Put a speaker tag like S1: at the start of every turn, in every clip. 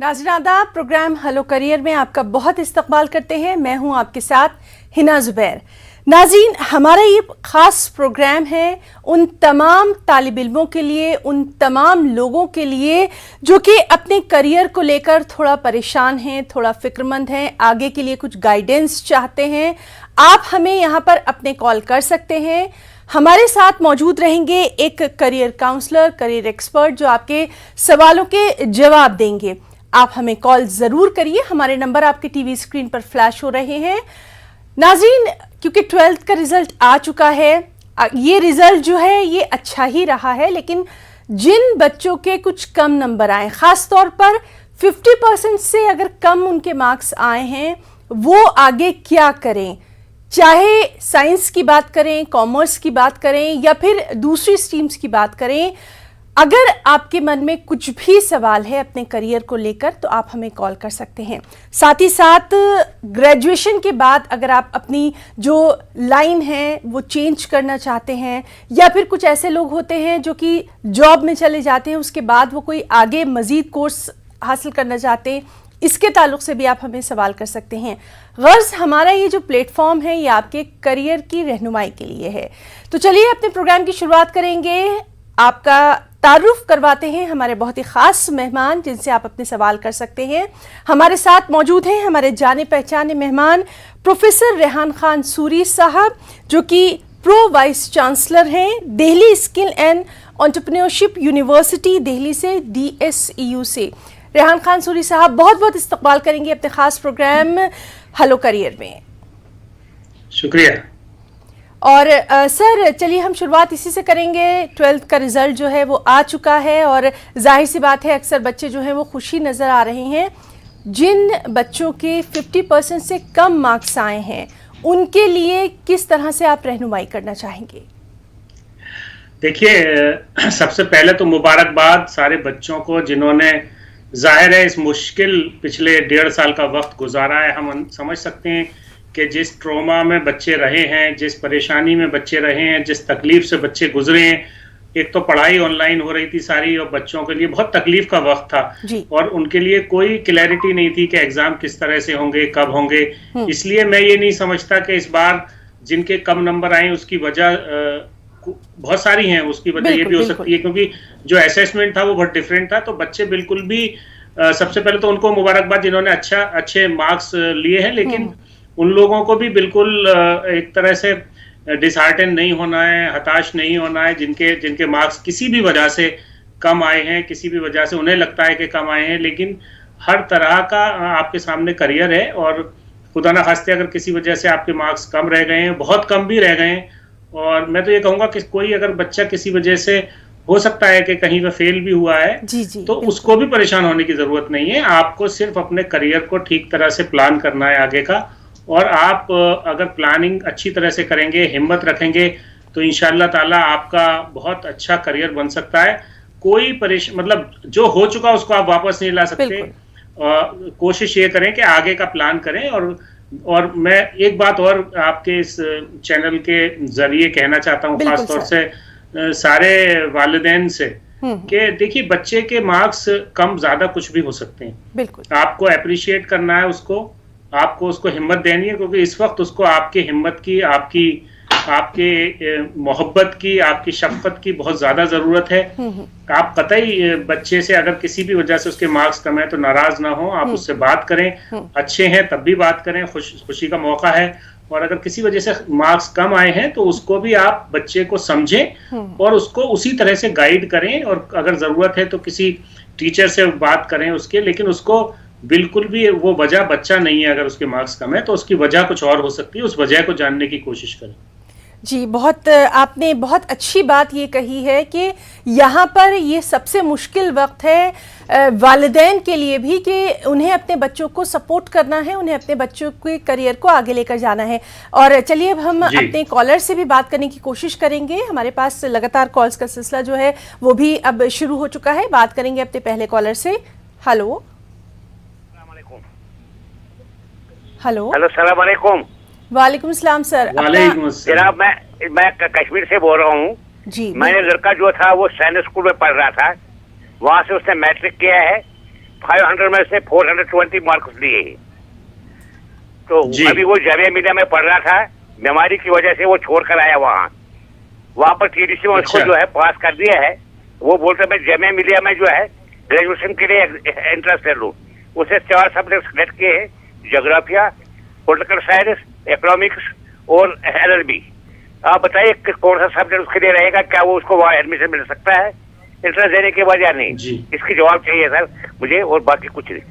S1: नाज़रीन, programme hello career में आपका बहुत इस्तकबाल करते हैं। मैं हूं आपके साथ हिना जुबैर। नाज़रीन, हमारा ये ख़ास प्रोग्राम है उन तमाम तालिब इल्मों के लिए, उन तमाम लोगों के लिए जो कि अपने करियर को लेकर थोड़ा परेशान हैं, थोड़ा फ़िक्रमंद हैं, आगे के लिए कुछ गाइडेंस चाहते हैं। आप हमें यहाँ पर अपने कॉल कर सकते हैं। हमारे साथ मौजूद रहेंगे एक करियर काउंसलर, करियर एक्सपर्ट जो आपके सवालों के जवाब देंगे। आप हमें कॉल ज़रूर करिए। हमारे नंबर आपके टीवी स्क्रीन पर फ्लैश हो रहे हैं। नाज़रीन, क्योंकि 12th का रिज़ल्ट आ चुका है, ये रिज़ल्ट जो है ये अच्छा ही रहा है, लेकिन जिन बच्चों के कुछ कम नंबर आए, ख़ास तौर पर 50% से अगर कम उनके मार्क्स आए हैं, वो आगे क्या करें? चाहे साइंस की बात करें, कॉमर्स की बात करें या फिर दूसरी स्ट्रीम्स की बात करें, अगर आपके मन में कुछ भी सवाल है अपने करियर को लेकर तो आप हमें कॉल कर सकते हैं। साथ ही साथ ग्रेजुएशन के बाद अगर आप अपनी जो लाइन है वो चेंज करना चाहते हैं, या फिर कुछ ऐसे लोग होते हैं जो कि जॉब में चले जाते हैं, उसके बाद वो कोई आगे मज़ीद कोर्स हासिल करना चाहते हैं, इसके ताल्लुक से भी आप हमें सवाल कर सकते हैं। गर्ज हमारा ये जो प्लेटफॉर्म है ये आपके करियर की रहनुमाई के लिए है। तो चलिए अपने प्रोग्राम की शुरुआत करेंगे। आपका तारुफ करवाते हैं हमारे बहुत ही ख़ास मेहमान जिनसे आप अपने सवाल कर सकते हैं। हमारे साथ मौजूद हैं हमारे जाने पहचाने मेहमान प्रोफेसर रेहान खान सूरी साहब, जो कि प्रो वाइस चांसलर हैं Delhi skill and entrepreneurship university Delhi से, DSEU से। रेहान खान सूरी साहब, बहुत बहुत इस्तकबाल करेंगे अपने ख़ास प्रोग्राम हेलो करियर में।
S2: शुक्रिया।
S1: और सर, चलिए हम शुरुआत इसी से करेंगे। 12th का रिज़ल्ट जो है वो आ चुका है और जाहिर सी बात है अक्सर बच्चे जो हैं वो खुशी नज़र आ रहे हैं। जिन बच्चों के 50% से कम मार्क्स आए हैं उनके लिए किस तरह से आप रहनुमाई करना चाहेंगे?
S2: देखिए, सबसे पहले तो मुबारकबाद सारे बच्चों को जिन्होंने जाहिर है इस मुश्किल पिछले 1.5 साल का वक्त गुजारा है। हम समझ सकते हैं कि जिस ट्रॉमा में बच्चे रहे हैं, जिस परेशानी में बच्चे रहे हैं, जिस तकलीफ से बच्चे गुजरे हैं। एक तो पढ़ाई ऑनलाइन हो रही थी सारी और बच्चों के लिए बहुत तकलीफ का वक्त था और उनके लिए कोई क्लैरिटी नहीं थी कि एग्जाम किस तरह से होंगे, कब होंगे। इसलिए मैं ये नहीं समझता कि इस बार जिनके कम नंबर आए उसकी वजह बहुत सारी हैं। उसकी वजह ये भी हो सकती है क्योंकि जो असेसमेंट था वो बहुत डिफरेंट था। तो बच्चे बिल्कुल भी सबसे पहले तो उनको मुबारकबाद जिन्होंने अच्छे मार्क्स लिए हैं, लेकिन उन लोगों को भी बिल्कुल एक तरह से डिसहार्टन नहीं होना है, हताश नहीं होना है जिनके मार्क्स किसी भी वजह से कम आए हैं, किसी भी वजह से उन्हें लगता है कि कम आए हैं। लेकिन हर तरह का आपके सामने करियर है और खुदा ना खास्ते अगर किसी वजह से आपके मार्क्स कम रह गए हैं, बहुत कम भी रह गए हैं, और मैं तो ये कहूँगा कि कोई अगर बच्चा किसी वजह से हो सकता है कि कहीं पे फेल भी हुआ है तो उसको भी परेशान होने की ज़रूरत नहीं है। आपको सिर्फ अपने करियर को ठीक तरह से प्लान करना है आगे का, और आप अगर प्लानिंग अच्छी तरह से करेंगे, हिम्मत रखेंगे तो इंशाअल्लाह ताला आपका बहुत अच्छा करियर बन सकता है। कोई मतलब जो हो चुका उसको आप वापस नहीं ला सकते। कोशिश ये करें कि आगे का प्लान करें। और मैं एक बात और आपके इस चैनल के जरिए कहना चाहता हूँ, खासतौर से सारे वालिदैन से, कि देखिए बच्चे के मार्क्स कम ज्यादा कुछ भी हो सकते हैं। आपको अप्रिशिएट करना है उसको, आपको उसको हिम्मत देनी है, क्योंकि इस वक्त उसको आपकी हिम्मत की, आपके मोहब्बत की, आपकी शफकत की बहुत ज्यादा जरूरत है। आप कतई बच्चे से अगर किसी भी वजह से उसके मार्क्स कम है तो नाराज ना हो, आप उससे बात करें। अच्छे हैं तब भी बात करें, खुशी का मौका है। और अगर किसी वजह से मार्क्स कम आए हैं तो उसको भी आप बच्चे को समझें और उसको उसी तरह से गाइड करें, और अगर जरूरत है तो किसी टीचर से बात करें उसके। लेकिन उसको बिल्कुल भी वो वजह बच्चा नहीं है, अगर उसके मार्क्स कम है तो उसकी वजह कुछ और हो सकती है, उस वजह को जानने की कोशिश करें।
S1: जी, आपने बहुत अच्छी बात ये कही है कि यहाँ पर ये सबसे मुश्किल वक्त है वालिदैन के लिए भी कि उन्हें अपने बच्चों को सपोर्ट करना है, उन्हें अपने बच्चों के करियर को आगे लेकर जाना है। और चलिए अब हम अपने कॉलर से भी बात करने की कोशिश करेंगे। हमारे पास लगातार कॉल्स का सिलसिला जो है वो भी अब शुरू हो चुका है। बात करेंगे अपने पहले कॉलर से। हेलो हेलो हेलो,
S3: अस्सलाम वालेकुम।
S1: वालेकुम सलाम सर।
S3: जनाब, मैं कश्मीर से बोल रहा हूँ जी। मैंने लड़का जो था वो सैनिक स्कूल में पढ़ रहा था, वहाँ से उसने मैट्रिक किया है। 500 में से 420 मार्क्स लिए। तो अभी वो जामिया मिलिया में पढ़ रहा था, बीमारी की वजह से वो छोड़ कर आया वहाँ पर टीडीसी में उसको जो है पास कर दिया है। वो बोलते मैं जामिया मिलिया में जो है ग्रेजुएशन के लिए इंटरेस्ट ले लूँ। उसे 4 सब्जेक्ट सेलेक्ट किए हैं, जोग्राफिया, पॉलिटिकल साइंस, इकोनॉमिक्स और LLB। आप बताइए कौन सा सब्जेक्ट उसके लिए रहेगा, क्या वो उसको वहाँ एडमिशन मिल सकता है इंटरेस्ट देने के बाद या नहीं? इसकी जवाब चाहिए सर मुझे, और बाकी कुछ नहीं।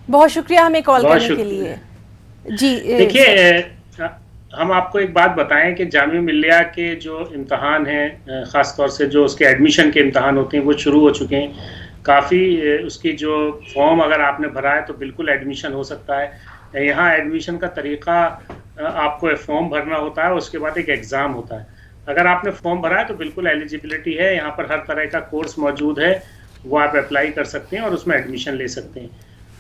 S1: बहुत शुक्रिया हमें कॉल करने के लिए। जी
S2: देखिए, हम आपको एक बात बताएं कि जामिया मिलिया के जो इम्तहान हैं, ख़ास तौर से जो उसके एडमिशन के इम्तहान होते हैं वो शुरू हो चुके हैं। काफ़ी उसकी जो फॉर्म अगर आपने भरा है तो बिल्कुल एडमिशन हो सकता है। यहाँ एडमिशन का तरीका, आपको फॉर्म भरना होता है, उसके बाद एक एग्ज़ाम होता है। अगर आपने फॉर्म भरा है तो बिल्कुल एलिजिबिलिटी है। यहाँ पर हर तरह का कोर्स मौजूद है, वो आप अप्लाई कर सकते हैं और उसमें एडमिशन ले सकते हैं।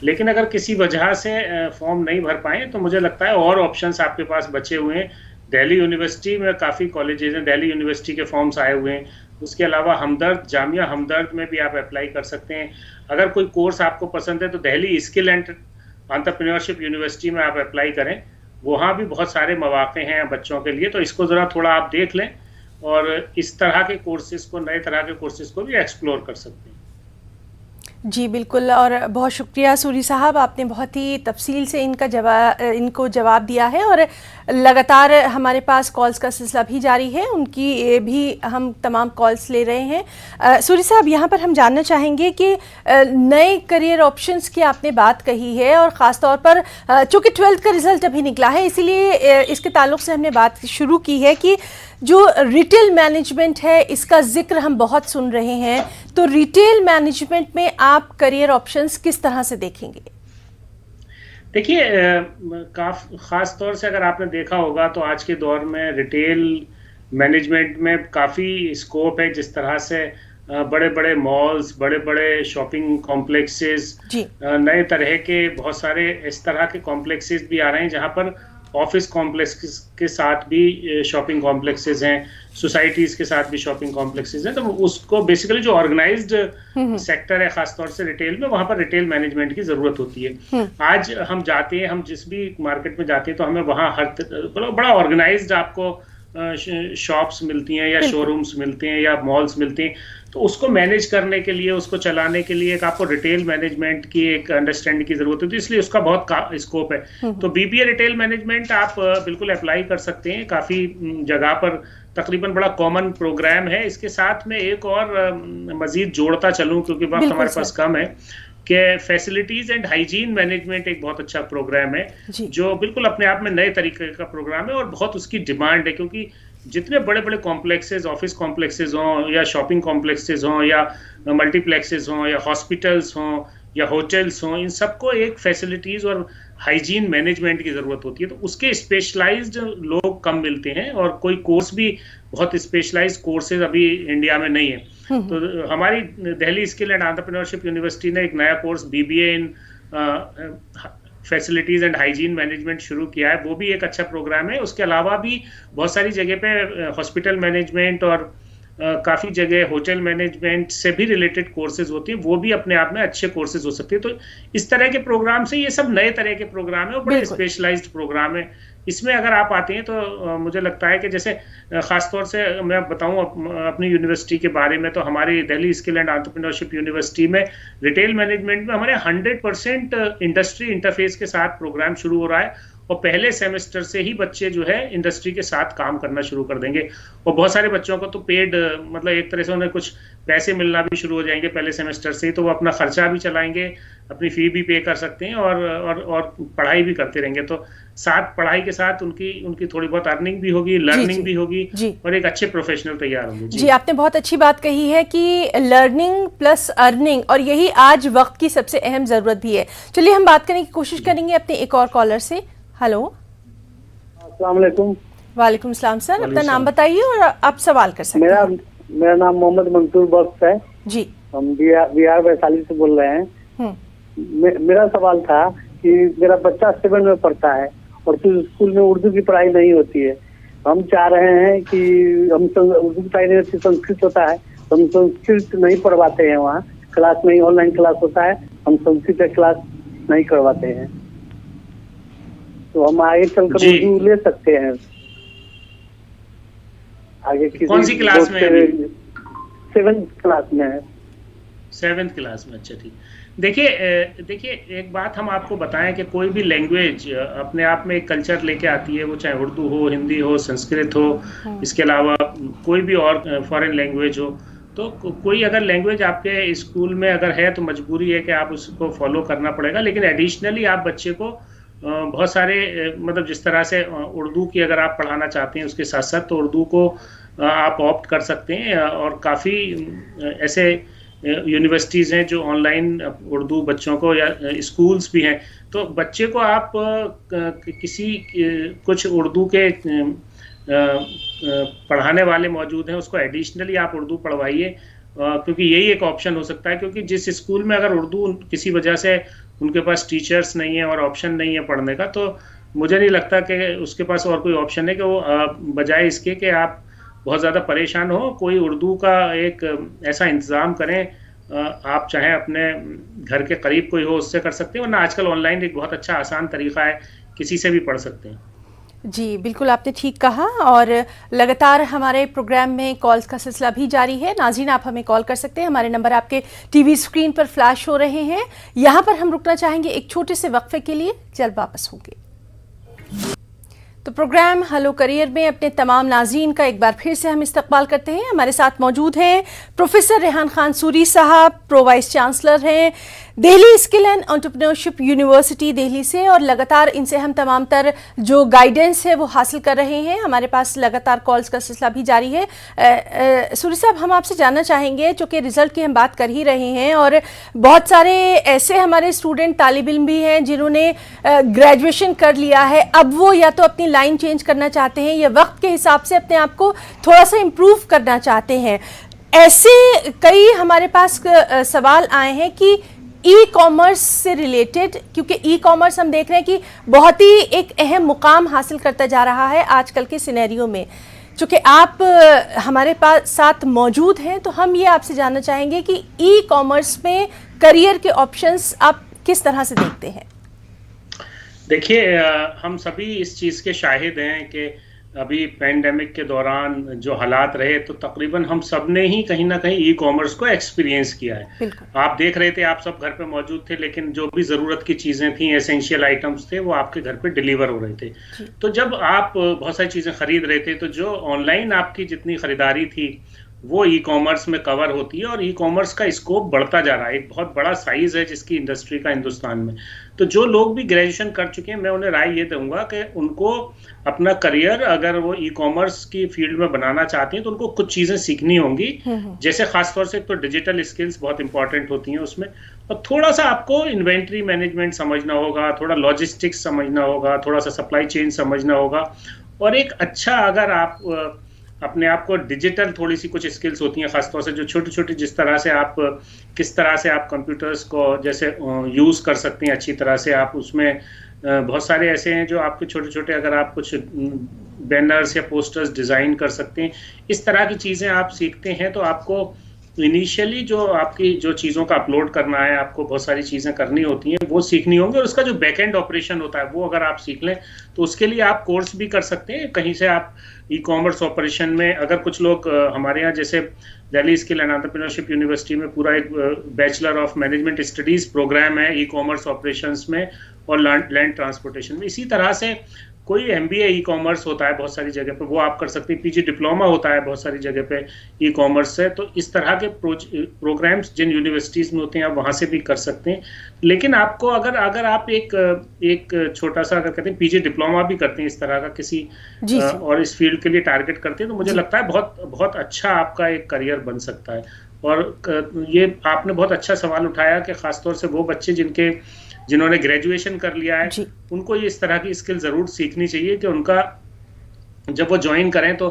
S2: लेकिन अगर किसी वजह से फॉर्म नहीं भर पाए तो मुझे लगता है और ऑप्शंस आपके पास बचे हुए हैं। दिल्ली यूनिवर्सिटी में काफ़ी कॉलेजेस हैं, दिल्ली यूनिवर्सिटी के फॉर्म्स आए हुए हैं। उसके अलावा हमदर्द, जामिया हमदर्द में भी आप अप्लाई कर सकते हैं। अगर कोई कोर्स आपको पसंद है तो Delhi skill and entrepreneurship university में आप अप्लाई करें, वहाँ भी बहुत सारे मौके हैं बच्चों के लिए। तो इसको ज़रा थोड़ा आप देख लें और इस तरह के कोर्सेज़ को, नए तरह के कोर्सेज़ को भी एक्सप्लोर कर सकते हैं।
S1: जी बिल्कुल, और बहुत शुक्रिया सूरी साहब, आपने बहुत ही तफसील से इनको जवाब दिया है और लगातार हमारे पास कॉल्स का सिलसिला भी जारी है, उनकी भी हम तमाम कॉल्स ले रहे हैं। सूरी साहब, यहाँ पर हम जानना चाहेंगे कि नए करियर ऑप्शंस की आपने बात कही है और ख़ास तौर पर चूँकि 12th का रिज़ल्ट अभी निकला है, इसीलिए इसके ताल्लुक से हमने बात शुरू की है कि जो रिटेल मैनेजमेंट है इसका जिक्र हम बहुत सुन रहे हैं, तो रिटेल मैनेजमेंट में आप करियर ऑप्शंस किस तरह से देखेंगे?
S2: देखिए, ख़ास तौर से अगर आपने देखा होगा तो आज के दौर में रिटेल मैनेजमेंट में काफ़ी स्कोप है। जिस तरह से बड़े बड़े मॉल्स, बड़े बड़े शॉपिंग कॉम्प्लेक्सेस, नए तरह के बहुत सारे इस तरह के कॉम्प्लेक्सेस भी आ रहे हैं जहाँ पर ऑफिस कॉम्प्लेक्स के साथ भी शॉपिंग कॉम्प्लेक्सेस हैं, सोसाइटीज़ के साथ भी शॉपिंग कॉम्प्लेक्सेस हैं। तो उसको बेसिकली जो ऑर्गेनाइज्ड सेक्टर है ख़ासतौर से रिटेल में, वहाँ पर रिटेल मैनेजमेंट की ज़रूरत होती है। आज हम जाते हैं, हम जिस भी मार्केट में जाते हैं तो हमें वहाँ बड़ा ऑर्गेनाइज्ड आपको शॉप्स मिलती हैं या शोरूम्स मिलते हैं या मॉल्स मिलते हैं। तो उसको मैनेज करने के लिए, उसको चलाने के लिए एक आपको रिटेल मैनेजमेंट की एक अंडरस्टैंडिंग की जरूरत होती है, इसलिए उसका बहुत स्कोप है। तो BBA रिटेल मैनेजमेंट आप बिल्कुल अप्लाई कर सकते हैं। काफ़ी जगह पर तकरीबन बड़ा कॉमन प्रोग्राम है। इसके साथ में एक और मजीद जोड़ता चलूँ क्योंकि वक्त हमारे पास कम है, कि फैसिलिटीज एंड हाइजीन मैनेजमेंट एक बहुत अच्छा प्रोग्राम है जो बिल्कुल अपने आप में नए तरीके का प्रोग्राम है और बहुत उसकी डिमांड है। क्योंकि जितने बड़े बड़े कॉम्प्लेक्सेस, ऑफिस कॉम्प्लेक्सेस हों या शॉपिंग कॉम्प्लेक्सेस हों या मल्टीप्लेक्सेस हों या हॉस्पिटल्स हों या होटल्स हों, इन सबको एक फैसिलिटीज़ और हाइजीन मैनेजमेंट की ज़रूरत होती है। तो उसके स्पेशलाइज्ड लोग कम मिलते हैं और कोई कोर्स भी बहुत स्पेशलाइज्ड कोर्सेज अभी इंडिया में नहीं है। तो हमारी Delhi skill and entrepreneurship university ने एक नया course BBA in facilities and hygiene management शुरू किया है। वो भी एक अच्छा प्रोग्राम है। उसके अलावा भी बहुत सारी जगह पे हॉस्पिटल मैनेजमेंट और काफ़ी जगह होटल मैनेजमेंट से भी रिलेटेड कोर्सेज होते हैं, वो भी अपने आप में अच्छे कोर्सेज हो सकते हैं। तो इस तरह के प्रोग्राम से, ये सब नए तरह के प्रोग्राम है और बड़े स्पेशलाइज्ड प्रोग्राम है। इसमें अगर आप आते हैं तो मुझे लगता है कि जैसे ख़ासतौर से मैं बताऊं अपनी यूनिवर्सिटी के बारे में, तो हमारी Delhi skill and entrepreneurship university में रिटेल मैनेजमेंट में हमारे 100% इंडस्ट्री इंटरफेस के साथ प्रोग्राम शुरू हो रहा है और पहले सेमेस्टर से ही बच्चे जो है इंडस्ट्री के साथ काम करना शुरू कर देंगे। और बहुत सारे बच्चों को तो पेड, मतलब एक तरह से उन्हें कुछ पैसे मिलना भी शुरू हो जाएंगे पहले सेमेस्टर से ही, तो वो अपना खर्चा भी चलाएंगे, अपनी फ़ी भी पे कर सकते हैं और पढ़ाई भी करते रहेंगे। तो साथ पढ़ाई के साथ उनकी थोड़ी बहुत अर्निंग भी होगी, लर्निंग भी होगी और एक अच्छे प्रोफेशनल तैयार होंगे।
S1: जी, आपने बहुत अच्छी बात कही है कि लर्निंग प्लस अर्निंग, और यही आज वक्त की सबसे अहम ज़रूरत भी है। चलिए हम बात करने की कोशिश करेंगे अपने एक और कॉलर से। हेलो, अस्सलाम वालेकुम। वालेकुम सलाम सर, अपना नाम बताइए और आप सवाल कर सकते हैं।
S4: मेरा नाम मोहम्मद मंसूर बख्श है
S1: जी,
S4: हम बिहार वैशाली से बोल रहे हैं। मेरा सवाल था कि मेरा बच्चा 7 में पढ़ता है और फिर स्कूल में उर्दू की पढ़ाई नहीं होती है। हम चाह रहे हैं कि हम उर्दू की पढ़ाई नहीं होती, संस्कृत होता है, हम संस्कृत नहीं पढ़वाते हैं वहाँ क्लास में, ऑनलाइन क्लास होता है, हम हम संस्कृत का क्लास नहीं करवाते हैं, तो हम आगे चलकर उर्दू ले सकते हैं। आगे
S2: कौन सी क्लास में?
S4: 7th क्लास में है।
S2: 7th क्लास में, अच्छा ठीक। देखिए एक बात हम आपको बताएं कि कोई भी लैंग्वेज अपने आप में एक कल्चर लेके आती है, वो चाहे उर्दू हो, हिंदी हो, संस्कृत हो, इसके अलावा कोई भी और फॉरेन लैंग्वेज हो। तो कोई अगर लैंग्वेज आपके स्कूल में अगर है तो मजबूरी है कि आप उसको फॉलो करना पड़ेगा, लेकिन एडिशनली आप बच्चे को बहुत सारे मतलब जिस तरह से उर्दू की अगर आप पढ़ाना चाहते हैं उसके साथ साथ तो उर्दू को आप ऑप्ट कर सकते हैं। और काफ़ी ऐसे यूनिवर्सिटीज़ हैं जो ऑनलाइन उर्दू बच्चों को, या स्कूल्स भी हैं, तो बच्चे को आप किसी कुछ उर्दू के पढ़ाने वाले मौजूद हैं, उसको एडिशनली आप उर्दू पढ़वाइए, क्योंकि यही एक ऑप्शन हो सकता है। क्योंकि जिस स्कूल में अगर उर्दू किसी वजह से उनके पास टीचर्स नहीं है और ऑप्शन नहीं है पढ़ने का, तो मुझे नहीं लगता कि उसके पास और कोई ऑप्शन है कि वो बजाय इसके कि आप बहुत ज़्यादा परेशान हो, कोई उर्दू का एक ऐसा इंतज़ाम करें। आप चाहे अपने घर के करीब कोई हो उससे कर सकते हैं, वरना आजकल ऑनलाइन एक बहुत अच्छा आसान तरीका है, किसी से भी पढ़ सकते हैं।
S1: जी बिल्कुल, आपने ठीक कहा। और लगातार हमारे प्रोग्राम में कॉल्स का सिलसिला भी जारी है। नाज़रीन, आप हमें कॉल कर सकते हैं, हमारे नंबर आपके टीवी स्क्रीन पर फ्लैश हो रहे हैं। यहाँ पर हम रुकना चाहेंगे एक छोटे से वक्फे के लिए, जल्द वापस होंगे। तो प्रोग्राम हेलो करियर में अपने तमाम नाज़रीन का एक बार फिर से हम इस्तकबाल करते हैं। हमारे साथ मौजूद हैं प्रोफेसर रेहान खान सूरी साहब, प्रो वाइस चांसलर हैं Delhi skill and entrepreneurship university Delhi से, और लगातार इनसे हम तमाम तर जो गाइडेंस है वो हासिल कर रहे हैं। हमारे पास लगातार कॉल्स का सिलसिला भी जारी है। सूरी साहब, हम आपसे जानना चाहेंगे, चूँकि रिज़ल्ट की हम बात कर ही रहे हैं, और बहुत सारे ऐसे हमारे स्टूडेंट तालिब इल्म भी हैं जिन्होंने ग्रेजुएशन कर लिया है, अब वो या तो अपनी लाइन चेंज करना चाहते हैं या वक्त के हिसाब से अपने आप को थोड़ा सा इम्प्रूव करना चाहते हैं। ऐसे कई हमारे पास सवाल आए हैं कि ई कॉमर्स से रिलेटेड, क्योंकि ई कॉमर्स हम देख रहे हैं कि बहुत ही एक अहम मुकाम हासिल करता जा रहा है आजकल के सिनेरियो में। चूँकि आप हमारे पास साथ मौजूद हैं, तो हम ये आपसे जानना चाहेंगे कि ई कॉमर्स में करियर के ऑप्शंस आप किस तरह से देखते हैं?
S2: देखिए, हम सभी इस चीज़ के शाहिद हैं कि अभी पैंडेमिक के दौरान जो हालात रहे, तो तकरीबन हम सब ने ही कहीं ना कहीं ई कॉमर्स को एक्सपीरियंस किया है। आप देख रहे थे, आप सब घर पे मौजूद थे, लेकिन जो भी ज़रूरत की चीज़ें थी, एसेंशियल आइटम्स थे, वो आपके घर पे डिलीवर हो रहे थे। तो जब आप बहुत सारी चीज़ें खरीद रहे थे, तो जो ऑनलाइन आपकी जितनी खरीदारी थी वो ई कॉमर्स में कवर होती है, और ई कॉमर्स का स्कोप बढ़ता जा रहा है। एक बहुत बड़ा साइज है जिसकी इंडस्ट्री का हिंदुस्तान में। तो जो लोग भी ग्रेजुएशन कर चुके हैं, मैं उन्हें राय ये दूंगा कि उनको अपना करियर अगर वो ई कॉमर्स की फील्ड में बनाना चाहते हैं तो उनको कुछ चीज़ें सीखनी होंगी। जैसे खासतौर से तो डिजिटल स्किल्स बहुत इंपॉर्टेंट होती हैं उसमें, और थोड़ा सा आपको इन्वेंट्री मैनेजमेंट समझना होगा, थोड़ा लॉजिस्टिक्स समझना होगा, थोड़ा सा सप्लाई चेन समझना होगा। और एक अच्छा, अगर आप अपने आप को डिजिटल थोड़ी सी कुछ स्किल्स होती हैं, खासतौर से जो छोटी छोटी, जिस तरह से आप किस तरह से आप कंप्यूटर्स को जैसे यूज़ कर सकते हैं अच्छी तरह से, आप उसमें बहुत सारे ऐसे हैं जो आपके छोटे छोटे, अगर आप कुछ बैनर्स या पोस्टर्स डिज़ाइन कर सकते हैं, इस तरह की चीज़ें आप सीखते हैं, तो आपको इनिशियली जो आपकी जो चीज़ों का अपलोड करना है, आपको बहुत सारी चीज़ें करनी होती हैं, वो सीखनी होंगी। और उसका जो बैकएंड ऑपरेशन होता है वो अगर आप सीख लें तो उसके लिए आप कोर्स भी कर सकते हैं कहीं से। आप ई कॉमर्स ऑपरेशन में, अगर कुछ लोग हमारे यहाँ जैसे Delhi skill and entrepreneurship university में पूरा एक bachelor of management studies program है ई कॉमर्स ऑपरेशंस में और लैंड ट्रांसपोर्टेशन में। इसी तरह से कोई MBA ई कॉमर्स होता है बहुत सारी जगह पे, वो आप कर सकते हैं। PG डिप्लोमा होता है बहुत सारी जगह पे ई कॉमर्स से। तो इस तरह के प्रोग्राम्स जिन यूनिवर्सिटीज़ में होते हैं आप वहाँ से भी कर सकते हैं। लेकिन आपको अगर आप एक छोटा सा, अगर कहते हैं PG डिप्लोमा भी करते हैं इस तरह का किसी और इस फील्ड के लिए टारगेट करते हैं, तो मुझे लगता है बहुत बहुत अच्छा आपका एक करियर बन सकता है। और ये आपने बहुत अच्छा सवाल उठाया कि खासतौर से वो बच्चे जिन्होंने ग्रेजुएशन कर लिया है, उनको ये इस तरह की स्किल ज़रूर सीखनी चाहिए कि उनका जब वो ज्वाइन करें तो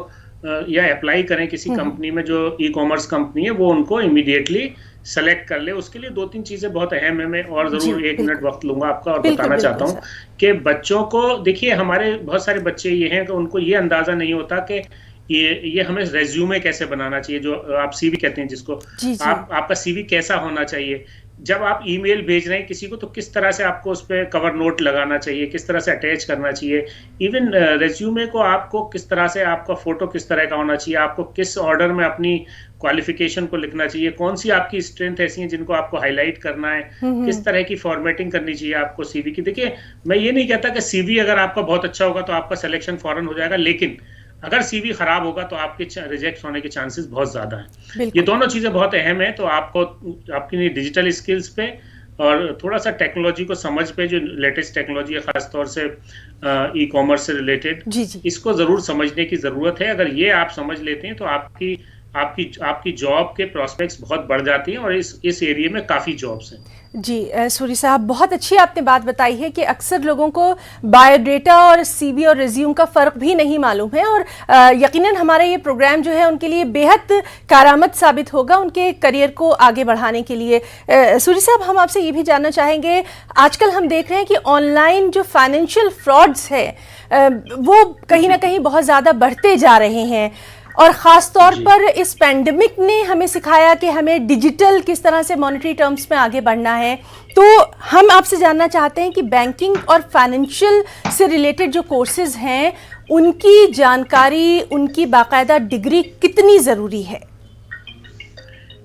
S2: या अप्लाई करें किसी कंपनी में जो ई कॉमर्स कंपनी है, वो उनको इमीडिएटली सेलेक्ट कर ले। उसके लिए 2-3 चीज़ें बहुत अहम है। मैं और ज़रूर 1 मिनट वक्त लूँगा आपका और बताना चाहता हूँ कि बच्चों को, देखिए हमारे बहुत सारे बच्चे ये हैं कि उनको ये अंदाज़ा नहीं होता कि ये हमें रेज्यूमे कैसे बनाना चाहिए, जो आप CV कहते हैं जिसको, आपका CV कैसा होना चाहिए। जब आप ईमेल भेज रहे हैं किसी को, तो किस तरह से आपको उस पर कवर नोट लगाना चाहिए, किस तरह से अटैच करना चाहिए, इवन रेज्यूमे को आपको किस तरह से, आपका फोटो किस तरह का होना चाहिए, आपको किस ऑर्डर में अपनी क्वालिफिकेशन को लिखना चाहिए, कौन सी आपकी स्ट्रेंथ ऐसी हैं जिनको आपको हाईलाइट करना है, किस तरह की फॉर्मेटिंग करनी चाहिए आपको सीवी की। देखिए, मैं ये नहीं कहता कि सीवी अगर आपका बहुत अच्छा होगा तो आपका सिलेक्शन फौरन हो जाएगा, लेकिन अगर सीवी खराब होगा तो आपके रिजेक्ट होने के चांसेस बहुत ज्यादा हैं। ये दोनों चीजें बहुत अहम है। तो आपको आपकी डिजिटल स्किल्स पे और थोड़ा सा टेक्नोलॉजी को समझ पे, जो लेटेस्ट टेक्नोलॉजी है खासतौर से ई कॉमर्स से रिलेटेड, इसको जरूर समझने की जरूरत है। अगर ये आप समझ लेते हैं तो आपकी जॉब के प्रोस्पेक्ट्स बहुत बढ़ जाती हैं और इस एरिया में काफी जॉब्स हैं।
S1: जी सूरी साहब, बहुत अच्छी आपने बात बताई है कि अक्सर लोगों को बायोडेटा और सीवी और रिज्यूम का फ़र्क भी नहीं मालूम है, और यकीनन हमारा ये प्रोग्राम जो है उनके लिए बेहद कारआमद साबित होगा उनके करियर को आगे बढ़ाने के लिए। सूरी साहब, हम आपसे ये भी जानना चाहेंगे, आजकल हम देख रहे हैं कि ऑनलाइन जो फाइनेंशियल फ्रॉड्स है वो कहीं ना कहीं बहुत ज़्यादा बढ़ते जा रहे हैं, और ख़ास तौर पर इस पैंडेमिक ने हमें सिखाया कि हमें डिजिटल किस तरह से मॉनेटरी टर्म्स में आगे बढ़ना है। तो हम आपसे जानना चाहते हैं कि बैंकिंग और फाइनेंशियल से रिलेटेड जो कोर्सेज हैं उनकी जानकारी, उनकी बाकायदा डिग्री कितनी ज़रूरी है?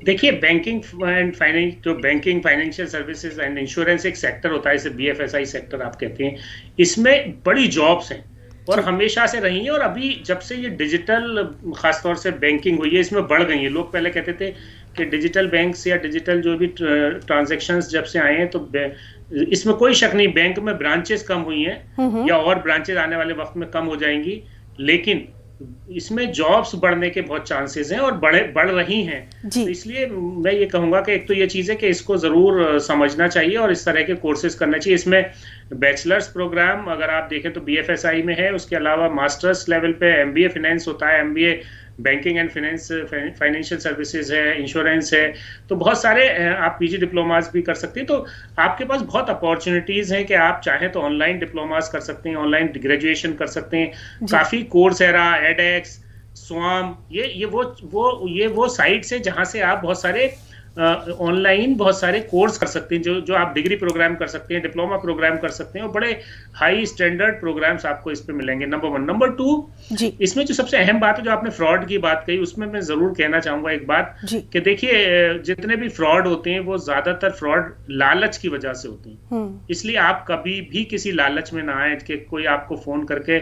S2: देखिए, बैंकिंग एंड फाइनेंस, जो banking, financial services and insurance एक सेक्टर होता है, इसे BFSI सेक्टर आप कहते हैं, इसमें बड़ी जॉब्स हैं और हमेशा से रही है। और अभी जब से ये डिजिटल खासतौर से बैंकिंग हुई है, इसमें बढ़ गई है। लोग पहले कहते थे कि डिजिटल बैंक्स या डिजिटल जो भी ट्रांजैक्शंस जब से आए हैं, तो इसमें कोई शक नहीं, बैंक में ब्रांचेस कम हुई हैं या और ब्रांचेस आने वाले वक्त में कम हो जाएंगी, लेकिन इसमें जॉब्स बढ़ने के बहुत चांसेस हैं और बढ़ रही हैं। तो इसलिए मैं ये कहूंगा कि एक तो ये चीज़ है कि इसको ज़रूर समझना चाहिए और इस तरह के कोर्सेज करना चाहिए। इसमें बैचलर्स प्रोग्राम अगर आप देखें तो BFSI में है, उसके अलावा मास्टर्स लेवल पे MBA फाइनेंस होता है, MBA banking and financial services है, इंश्योरेंस है, तो बहुत सारे आप PG डिप्लोमास भी कर सकते हैं। तो आपके पास बहुत अपॉर्चुनिटीज हैं कि आप चाहें तो ऑनलाइन डिप्लोमास कर सकते हैं, ऑनलाइन ग्रेजुएशन कर सकते हैं। काफी कोर्सेरा, एडेक्स, स्वाम, ये वो साइट्स है जहां से आप बहुत सारे ऑनलाइन बहुत सारे कोर्स कर सकते हैं, जो आप डिग्री प्रोग्राम कर सकते हैं, डिप्लोमा प्रोग्राम कर सकते हैं, और बड़े हाई स्टैंडर्ड प्रोग्राम्स आपको इस पे मिलेंगे। नंबर 1। नंबर 2, इसमें जो सबसे अहम बात है, जो आपने फ्रॉड की बात कही, उसमें मैं जरूर कहना चाहूंगा एक बात कि देखिए, जितने भी फ्रॉड होते हैं वो ज्यादातर फ्रॉड लालच की वजह से होते हैं। इसलिए आप कभी भी किसी लालच में ना आए कि कोई आपको फोन करके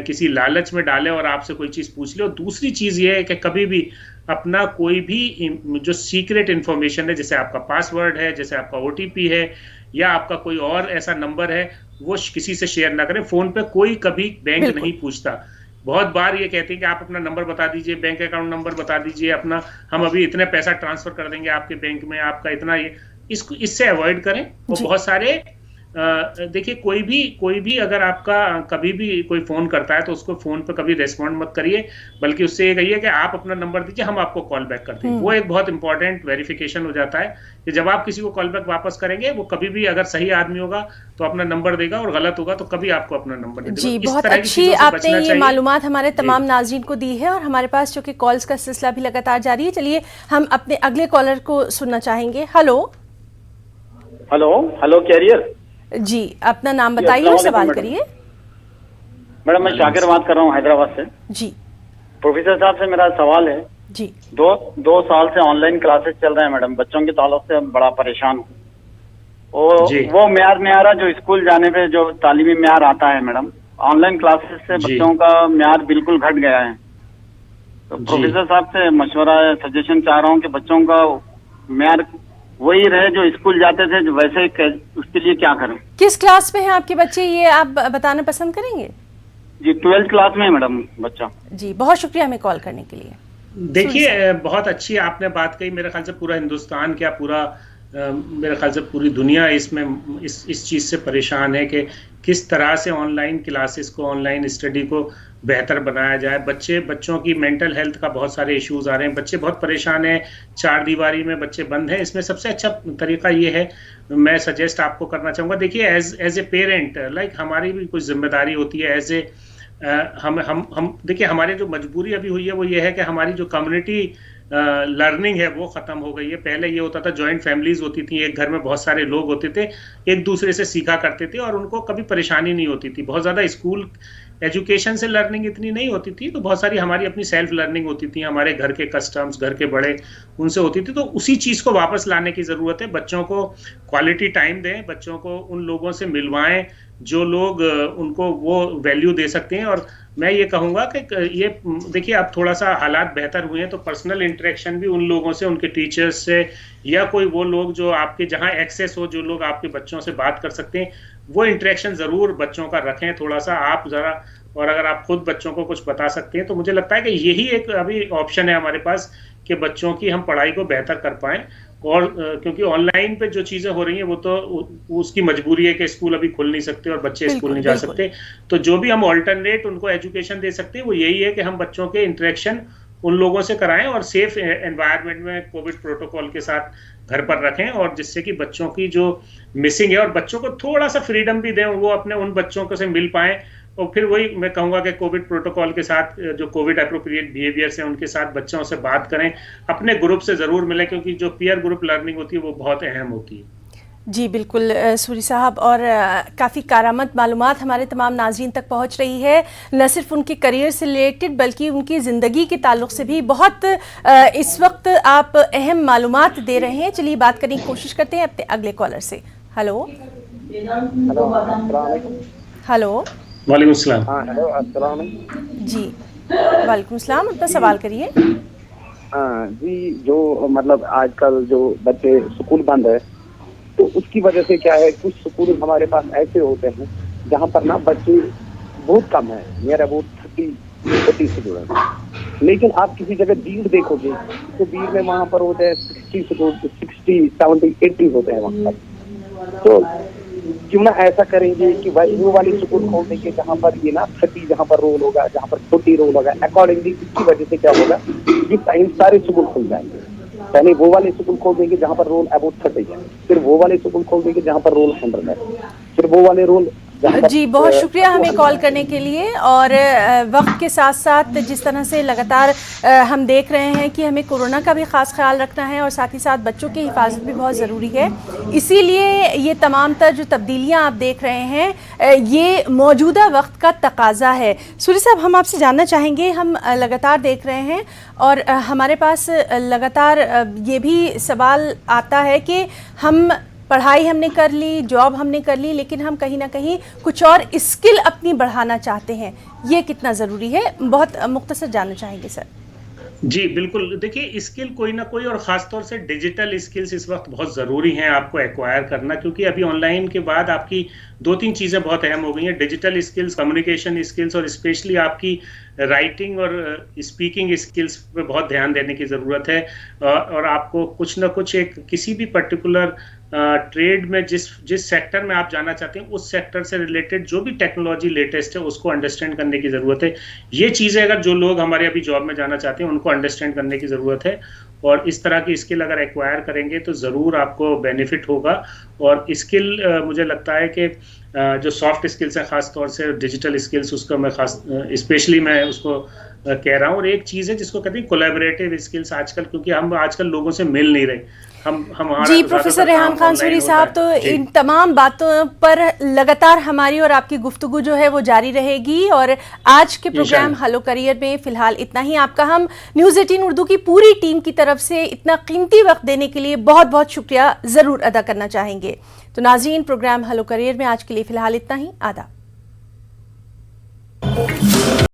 S2: किसी लालच में डाले और आपसे कोई चीज पूछ ले। और दूसरी चीज ये है कि कभी भी अपना कोई भी जो सीक्रेट इंफॉर्मेशन है, जैसे आपका पासवर्ड है, जैसे आपका OTP है, या आपका कोई और ऐसा नंबर है, वो किसी से शेयर ना करें। फोन पे कोई कभी बैंक नहीं पूछता। बहुत बार ये कहते हैं कि आप अपना नंबर बता दीजिए, बैंक अकाउंट नंबर बता दीजिए अपना, हम अभी इतने पैसा ट्रांसफर कर देंगे आपके बैंक में, आपका इतना, ये इससे अवॉइड करें। और बहुत सारे देखिए, कोई भी अगर आपका कभी भी कोई फोन करता है तो उसको फोन पे कभी रेस्पॉन्ड मत करिए, बल्कि उससे ये कहिए कि आप अपना नंबर दीजिए, हम आपको कॉल बैक करते हैं। वो एक बहुत इंपॉर्टेंट वेरिफिकेशन हो जाता है कि जब आप किसी को कॉल बैक वापस करेंगे, वो कभी भी अगर सही आदमी होगा तो अपना नंबर देगा और गलत होगा तो कभी आपको अपना नंबर नहीं देगा।
S1: जी, बहुत अच्छी आपने ये मालूमात हमारे तमाम नाज़रीन को दी है, और हमारे पास चूंकि कॉल्स का सिलसिला भी लगातार जारी है, चलिए हम अपने अगले कॉलर को सुनना चाहेंगे। हेलो
S5: कैरियर
S1: जी, अपना नाम बताइए और सवाल करिए।
S5: मैडम, मैं शाकिर बात कर रहा हूँ हैदराबाद से। जी, प्रोफेसर साहब से मेरा सवाल है जी। दो साल से ऑनलाइन क्लासेस चल रहे हैं मैडम, बच्चों के ताल्लुक से बड़ा परेशान हूँ। वो म्यार नहीं आ रहा जो स्कूल जाने पे जो तालीमी म्यार आता है मैडम, ऑनलाइन क्लासेस से बच्चों का म्यार बिल्कुल घट गया है। तो प्रोफेसर साहब से मशवरा, सजेशन चाह रहा हूँ कि बच्चों का म्यार वही रहे जो स्कूल जाते थे, जो वैसे उसके लिए क्या करें?
S1: किस क्लास में हैं आपके बच्चे, ये आप बताना पसंद करेंगे?
S5: जी, 12th क्लास में है मैडम बच्चा। जी,
S1: बहुत शुक्रिया हमें कॉल करने के लिए।
S2: देखिए, बहुत अच्छी आपने बात कही। मेरे ख्याल से पूरा हिंदुस्तान, क्या पूरा मेरे ख्याल से पूरी दुनिया इसमें इस चीज़ से परेशान है कि किस तरह से ऑनलाइन क्लासेस को, ऑनलाइन स्टडी को बेहतर बनाया जाए। बच्चों की मेंटल हेल्थ का बहुत सारे इश्यूज आ रहे हैं, बच्चे बहुत परेशान हैं, 4 दीवारी में बच्चे बंद हैं। इसमें सबसे अच्छा तरीका ये है, मैं सजेस्ट आपको करना चाहूँगा, देखिए एज ए पेरेंट, लाइक हमारी भी कुछ जिम्मेदारी होती है एज ए हम देखिए, हमारे जो मजबूरी अभी हुई है वो ये है कि हमारी जो कम्युनिटी लर्निंग है वो खत्म हो गई है। पहले ये होता था जॉइंट फैमिलीज होती थी, एक घर में बहुत सारे लोग होते थे, एक दूसरे से सीखा करते थे और उनको कभी परेशानी नहीं होती थी। बहुत ज्यादा स्कूल एजुकेशन से लर्निंग इतनी नहीं होती थी, तो बहुत सारी हमारी अपनी सेल्फ लर्निंग होती थी, हमारे घर के कस्टम्स, घर के बड़े उनसे होती थी। तो उसी चीज को वापस लाने की जरूरत है। बच्चों को क्वालिटी टाइम दें, बच्चों को उन लोगों से मिलवाएं जो लोग उनको वो वैल्यू दे सकते हैं। और मैं ये कहूंगा कि ये देखिए अब थोड़ा सा हालात बेहतर हुए हैं, तो पर्सनल इंटरेक्शन भी उन लोगों से, उनके टीचर्स से, या कोई वो लोग जो आपके जहां एक्सेस हो, जो लोग आपके बच्चों से बात कर सकते हैं, वो इंटरेक्शन जरूर बच्चों का रखें थोड़ा सा आप जरा। और अगर आप खुद बच्चों को कुछ बता सकते हैं तो मुझे लगता है कि यही एक अभी ऑप्शन है हमारे पास कि बच्चों की हम पढ़ाई को बेहतर कर पाएं। और क्योंकि ऑनलाइन पे जो चीजें हो रही हैं वो तो उसकी मजबूरी है कि स्कूल अभी खुल नहीं सकते और बच्चे स्कूल नहीं जा सकते, तो जो भी हम ऑल्टरनेट उनको एजुकेशन दे सकते हैं वो यही है कि हम बच्चों के इंटरेक्शन उन लोगों से कराएं और सेफ एनवायरनमेंट में कोविड प्रोटोकॉल के साथ घर पर रखें, और जिससे कि बच्चों की जो मिसिंग है और बच्चों को थोड़ा सा फ्रीडम भी दें, वो अपने उन बच्चों को से मिल पाएं। और फिर वही मैं कहूंगा कि कोविड प्रोटोकॉल के साथ जो कोविड एप्रोप्रिएट बिहेवियर्स हैं उनके साथ बच्चों से बात करें, अपने ग्रुप से जरूर मिलें, क्योंकि जो पीयर ग्रुप लर्निंग होती है वो बहुत अहम होती है।
S1: जी बिल्कुल सूरी साहब, और काफ़ी कारामद मालूमात हमारे तमाम नाज़रीन तक पहुंच रही है, न सिर्फ उनके करियर से रिलेटेड बल्कि उनकी ज़िंदगी के ताल्लुक़ से भी बहुत इस वक्त आप अहम मालूमात दे रहे हैं। चलिए बात करने की कोशिश करते हैं अपने अगले कॉलर से। हेलो हेलो
S2: वालेकुम सलाम।
S4: हाँ हेलो अस्सलाम
S1: जी, वालेकुम सलाम, अपना सवाल करिए।
S4: जी, जो मतलब आजकल जो बच्चे स्कूल बंद है तो उसकी वजह से क्या है, कुछ स्कूल हमारे पास ऐसे होते हैं जहाँ पर ना बच्चे बहुत कम है, मेरा बहुत 30-40 स्टूडेंट, लेकिन आप किसी जगह भीड़ देखोगे तो भीड़ में वहाँ पर होते हैं 60, 70, 80 होते हैं वहाँ पर। तो क्यों ना ऐसा करेंगे कि भाई वो वाली स्कूल खोल देंगे जहाँ पर ये ना 30 जहाँ पर रोल होगा, जहाँ पर 40 रोल होगा, अकॉर्डिंगली इसकी वजह से क्या होगा कि टाइम सारे स्कूल खुल जाएंगे। पहले वो वाले स्कूल खोल देंगे जहाँ पर रोल अबाउट 30 है, फिर वो वाले स्कूल खोल देंगे जहाँ पर रोल 100 है, फिर वो वाले रोल।
S1: जी बहुत शुक्रिया हमें कॉल करने के लिए। और वक्त के साथ साथ जिस तरह से लगातार हम देख रहे हैं कि हमें कोरोना का भी ख़ास ख्याल रखना है और साथ ही साथ बच्चों की हिफाजत भी बहुत ज़रूरी है, इसीलिए ये तमाम तर जो तब्दीलियां आप देख रहे हैं ये मौजूदा वक्त का तकाजा है। सूरी साहब, हम आपसे जानना चाहेंगे, हम लगातार देख रहे हैं और हमारे पास लगातार ये भी सवाल आता है कि हम पढ़ाई हमने कर ली, जॉब हमने कर ली, लेकिन हम कहीं ना कहीं कुछ और स्किल अपनी बढ़ाना चाहते हैं, ये कितना ज़रूरी है? बहुत मुख्तसर जानना चाहेंगे सर।
S2: जी बिल्कुल, देखिए स्किल कोई ना कोई, और ख़ासतौर से डिजिटल स्किल्स इस वक्त बहुत ज़रूरी हैं आपको एक्वायर करना, क्योंकि अभी ऑनलाइन के बाद आपकी 2-3 चीज़ें बहुत अहम हो गई हैं। डिजिटल स्किल्स, कम्युनिकेशन स्किल्स और स्पेशली आपकी राइटिंग और स्पीकिंग स्किल्स पे बहुत ध्यान देने की ज़रूरत है। और आपको कुछ ना कुछ एक किसी भी पर्टिकुलर ट्रेड में जिस सेक्टर में आप जाना चाहते हैं उस सेक्टर से रिलेटेड जो भी टेक्नोलॉजी लेटेस्ट है उसको अंडरस्टैंड करने की ज़रूरत है। ये चीज़ें अगर जो लोग हमारे अभी जॉब में जाना चाहते हैं उनको अंडरस्टैंड करने की ज़रूरत है, और इस तरह की स्किल अगर एक्वायर करेंगे तो ज़रूर आपको बेनिफिट होगा। और स्किल मुझे लगता है कि जो सॉफ्ट स्किल्स हैं, ख़ासतौर से डिजिटल स्किल्स, उसका मैं स्पेशली मैं उसको कह रहा हूँ। और एक चीज़ है जिसको कहते हैं कोलैबोरेटिव स्किल्स आजकल, क्योंकि हम आजकल लोगों से मिल नहीं रहे, हम
S1: जी प्रोफेसर रेहान खान सूरी साहब, तो इन तमाम बातों पर लगातार हमारी और आपकी गुफ्तगू जो है वो जारी रहेगी। और आज के प्रोग्राम हेलो करियर में फ़िलहाल इतना ही। आपका हम न्यूज़ 18 उर्दू की पूरी टीम की तरफ से इतना कीमती वक्त देने के लिए बहुत बहुत शुक्रिया ज़रूर अदा करना चाहेंगे। तो नाज़रीन, प्रोग्राम हेलो करियर में आज के लिए फ़िलहाल इतना ही। आदाब।